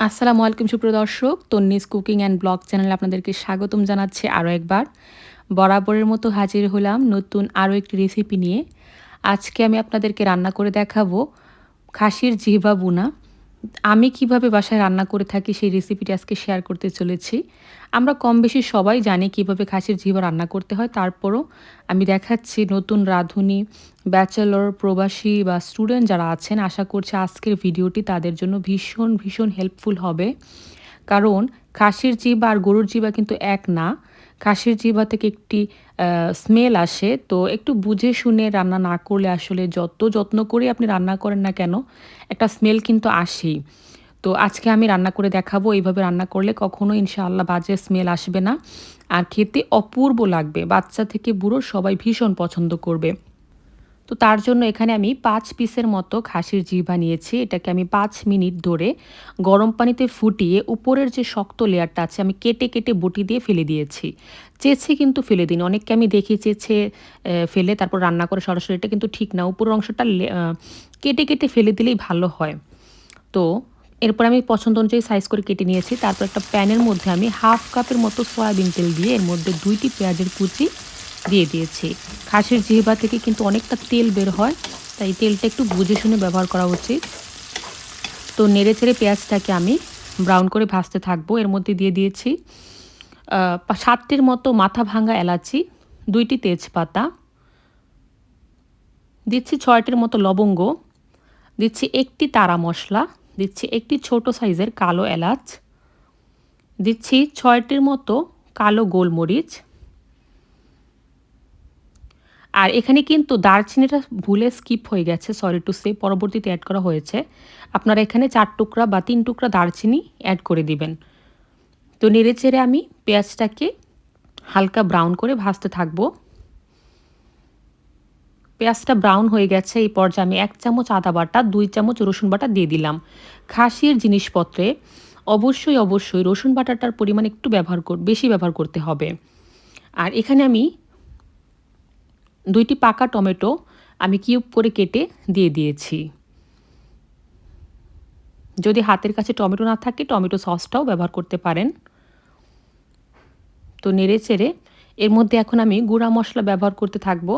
আসসালামু আলাইকুম সুপ্রিয় দর্শক, তন্নিস কুকিং অ্যান্ড ব্লগ চ্যানেলে আপনাদেরকে স্বাগতম জানাচ্ছি আরও একবার। বরাবরের মতো হাজির হলাম নতুন আরও একটি রেসিপি নিয়ে। আজকে আমি আপনাদেরকে রান্না করে দেখাবো খাসির জিহ্বা ভুনা। আমি কিভাবে বাসায় রান্না করে থাকি সেই রেসিপিটি আজকে শেয়ার করতে চলেছি। আমরা কম বেশি সবাই জানি কিভাবে খাসির জিহ্বা রান্না করতে হয়। তারপরও আমি দেখাচ্ছি নতুন রাঁধুনি, ব্যাচেলর, প্রবাসী বা স্টুডেন্ট যারা আছেন, আশা করছি আজকের ভিডিওটি তাদের জন্য ভীষণ হেল্পফুল হবে। কারণ খাসির জিহ্বা আর গরুর জিহ্বা কিন্তু এক না। খাসির জিহ্বা থেকে একটি স্মেল আসে। তো একটু বুঝে শুনে রান্না না করলে আসলে যত যত্ন করেই আপনি রান্না করেন না কেন, একটা স্মেল কিন্তু আসেই। তো আজকে আমি রান্না করে দেখাবো। এইভাবে রান্না করলে কখনো ইনশাআল্লাহ বাজে স্মেল আসবে না। আর খেতে অপূর্ব লাগবে। বাচ্চা থেকে বুড়ো সবাই ভীষণ পছন্দ করবে। তো তার জন্য এখানে আমি ৫ পিসের মতো খাসির জিহ্বা নিয়েছি। এটাকে আমি ৫ মিনিট ধরে গরম পানিতে ফুটিয়ে উপরের যে শক্ত লেয়ারটা আছে আমি কেটে বটি দিয়ে ফেলে দিয়েছি। চেঁছে কিন্তু ফেলে দিইনি। অনেককে আমি দেখি চেঁছে ফেলে তারপর রান্না করে সরাসরি, এটা কিন্তু ঠিক না। উপরের অংশটা কেটে ফেলে দিলেই ভালো হয়। তো এরপর আমি পছন্দ অনুযায়ী সাইজ করে কেটে নিয়েছি। তারপর একটা প্যানের মধ্যে আমি 1/2 কাপের মতো সয়াবিন তেল দিয়ে এর মধ্যে 2টি পেঁয়াজের কুচি দিয়ে দিয়েছি। খাসির জিহ্বা থেকে কিন্তু অনেকটা তেল বের হয়, তাই তেলটা একটু বুঝে শুনে ব্যবহার করা উচিত। তো নেড়েচেড়ে পেঁয়াজটাকে আমি ব্রাউন করে ভাজতে থাকবো। এর মধ্যে দিয়ে দিয়েছি 7টির মতো মাথা ভাঙা এলাচি, 2টি তেজপাতা, দিচ্ছি 6টির মতো লবঙ্গ, দিচ্ছি 1টি তারা মশলা, দিচ্ছি 1টি ছোট সাইজের কালো এলাচ, দিচ্ছি 6টির মতো কালো গোলমরিচ। আর এখানে কিন্তু দারচিনিটা ভুলে স্কিপ হয়ে গেছে, সরি টু সে, পরবর্তীতে অ্যাড করা হয়েছে। আপনারা এখানে 4 টুকরা বা 3 টুকরা দারচিনি অ্যাড করে দিবেন। তো নেড়েচেড়ে আমি পেঁয়াজটাকে হালকা ব্রাউন করে ভাজতে থাকবো। পেঁয়াজটা ব্রাউন হয়ে গেছে। এই পর্যায়ে আমি 1 চামচ আদা বাটা, 2 চামচ রসুন বাটা দিয়ে দিলাম। খাসির জিনিসপত্রে অবশ্যই রসুন বাটাটার পরিমাণ একটু বেশি ব্যবহার করতে হবে। আর এখানে আমি 2টি পাকা টমেটো আমি কিউব করে কেটে দিয়ে দিয়েছি। যদি হাতের কাছে টমেটো না থাকে টমেটো সসটাও ব্যবহার করতে পারেন। তো নেড়েচেড়ে এর মধ্যে এখন আমি গুঁড়া মশলা ব্যবহার করতে থাকবো।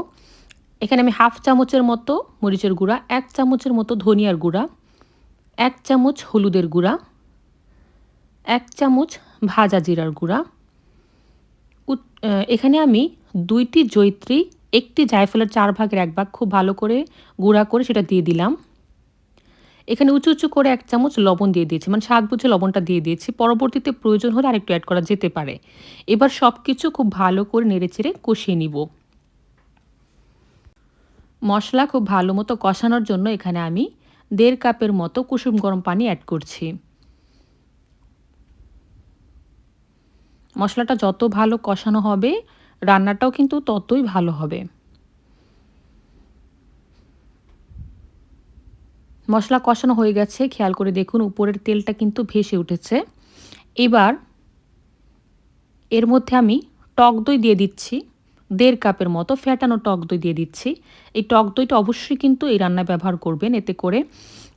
এখানে আমি 1/2 চামচের মতো মরিচের গুঁড়া, 1 চামচের মতো ধনিয়ার গুঁড়া, 1 চামচ হলুদের গুঁড়া, 1 চামচ ভাজা জিরার গুঁড়া, এখানে আমি 2টি জয়িত্রী, 1টি জায়ফলের 4 ভাগের 1 ভাগ খুব ভালো করে গুঁড়া করে সেটা দিয়ে দিলাম। এখানে উঁচু করে 1 চামচ লবণ দিয়ে দিয়েছি, মানে স্বাদ বুঝে লবণটা দিয়ে দিয়েছি। পরবর্তীতে প্রয়োজন হলে আরেকটু অ্যাড করা যেতে পারে। এবার সব কিছু খুব ভালো করে নেড়েচেড়ে কষিয়ে নিব। মশলা খুব ভালো মতো কষানোর জন্য এখানে আমি 1.5 কাপের মতো কুসুম গরম পানি অ্যাড করছি। মশলাটা যত ভালো কষানো হবে রান্নাটাও কিন্তু ততই ভালো হবে। মশলা কষানো হয়ে গেছে, খেয়াল করে দেখুন উপরের তেলটা কিন্তু ভেসে উঠেছে। এবার এর মধ্যে আমি টক দই দিয়ে দিচ্ছি, 1.5 কাপের মতো ফ্যাটানো টক দই দিয়ে দিচ্ছি। এই টক দইটা অবশ্যই কিন্তু এই রান্নায় ব্যবহার করবেন, এতে করে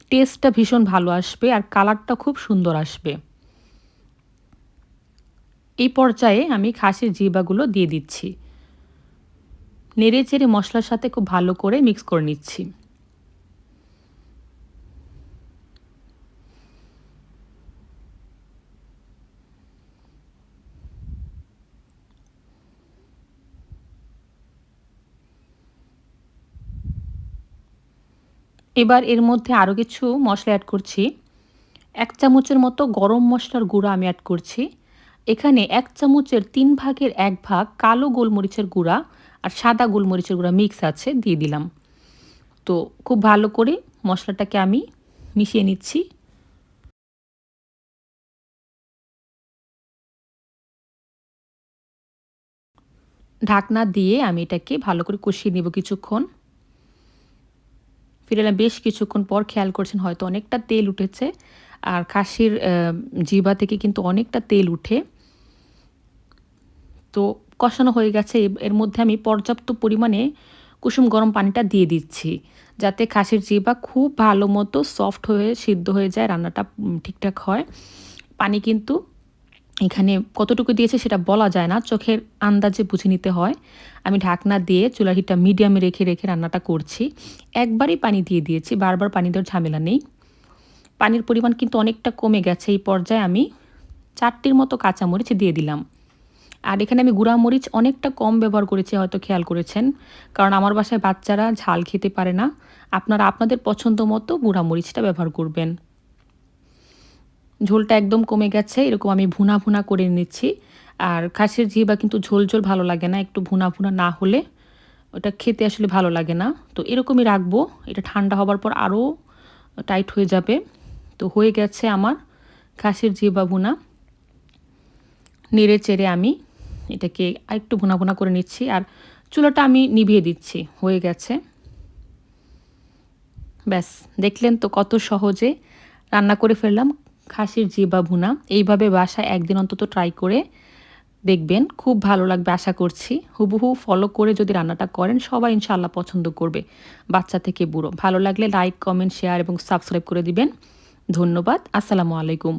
টেস্টটা ভীষণ ভালো আসবে আর কালারটা খুব সুন্দর আসবে। এই পর্যায়ে আমি খাসির জিহ্বাগুলো দিয়ে দিচ্ছি। নেড়েচেড়ে মশলার সাথে খুব ভালো করে মিক্স করে নিচ্ছি। এবার এর মধ্যে আরও কিছু মশলা অ্যাড করছি। 1 চামচের মতো গরম মশলার গুঁড়া আমি অ্যাড করছি। এখানে 1 চামচের 3 ভাগের 1 ভাগ কালো গোলমরিচের গুঁড়া আর সাদা গোলমরিচের গুঁড়া মিক্স আছে, দিয়ে দিলাম। তো খুব ভালো করে মশলাটাকে আমি মিশিয়ে নিচ্ছি। ঢাকনা দিয়ে আমি এটাকে ভালো করে কষিয়ে নেব কিছুক্ষণ। ফিরে এলাম বেশ কিছুক্ষণ পর, খেয়াল করছেন হয়তো অনেকটা তেল উঠেছে। আর খাসির জিহ্বা থেকে কিন্তু অনেকটা তেল উঠে। তো কষানো হয়ে গেছে। এর মধ্যে আমি পর্যাপ্ত পরিমাণে কুসুম গরম পানিটা দিয়ে দিচ্ছি, যাতে খাসির জিহ্বা খুব ভালো মতো সফট হয়ে সিদ্ধ হয়ে যায়, রান্নাটা ঠিকঠাক হয়। পানি কিন্তু এখানে কতটুকু দিয়েছে সেটা বলা যায় না, চোখের আন্দাজে বুঝে নিতে হয়। আমি ঢাকনা দিয়ে চুলার হিটটা মিডিয়ামে রেখে রেখে রান্নাটা করছি। একবারই পানি দিয়ে দিয়েছি, বারবার পানি দেওয়ার ঝামেলা নেই। পানির পরিমাণ কিন্তু অনেকটা কমে গেছে। এই পর্যায়ে আমি 4টির মতো কাঁচামরিচ দিয়ে দিলাম। আর এখানে আমি গুঁড়া মরিচ অনেকটা কম ব্যবহার করেছি, হয়তো খেয়াল করেছেন, কারণ আমার বাসায় বাচ্চারা ঝাল খেতে পারে না। আপনারা আপনাদের পছন্দ মতো গুঁড়া মরিচটা ব্যবহার করবেন। ঝোলটা একদম কমে গেছে, এরকম আমি ভুনা ভুনা করে নিচ্ছি। আর খাসির জিহ্বা কিন্তু ঝোল ঝোল ভালো লাগে না, একটু ভুনা ভুনা না হলে ওটা খেতে আসলে ভালো লাগে না। তো এরকমই রাখবো, এটা ঠান্ডা হবার পর আরও টাইট হয়ে যাবে। তো হয়ে গেছে আমার খাসির জিহ্বা ভুনা। নেড়ে চেড়ে আমি এটাকে আরেকটু ভুনা ভুনা করে নিচ্ছি, আর চুলাটা আমি নিভিয়ে দিচ্ছি। হয়ে গেছে। ব্যাস, দেখলেন তো কত সহজে রান্না করে ফেললাম খাসির জিহ্বা ভুনা। এইভাবে বাসায় একদিন অন্তত ট্রাই করে দেখবেন, খুব ভালো লাগবে আশা করছি। হুবহু ফলো করে যদি রান্নাটা করেন, সবাই ইনশাআল্লাহ পছন্দ করবে, বাচ্চা থেকে বুড়ো। ভালো লাগলে লাইক, কমেন্ট, শেয়ার এবং সাবস্ক্রাইব করে দিবেন। ধন্যবাদ। আসসালামু আলাইকুম।